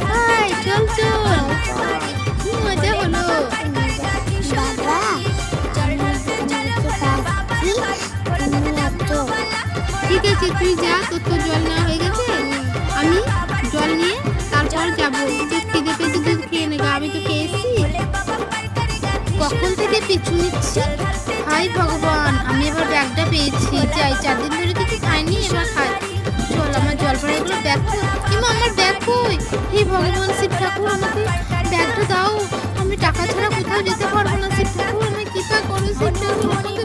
ভাই চল চল, কি মজা হলো। ঠিক আছে তুই যা, তোর তো জল নেওয়া হয়ে গেছে, আমি জল নিয়ে তারপর যাবো। তুই খিদে পেয়েছে দুধ খেয়ে নেবো, আমি তো খেয়ে এসছি। কখন থেকে পিছু নিচ্ছি, হাই ভগবান, আমি এবার ব্যাগটা পেয়েছি। যাই, 4 দিন ধরে কিছু খাইনি, এবার খাই। চল, আমার জলপাইগুলো ব্যাগ কই, কিংবা আমার ব্যাগ কই। হে ভগবান, শিব ঠাকুর আমাকে ব্যাগটা দাও, আমি টাকা ছাড়া কোথাও যেতে পারবো না। শিব ঠাকুর, আমি কৃপা করো শিব ঠাকুর।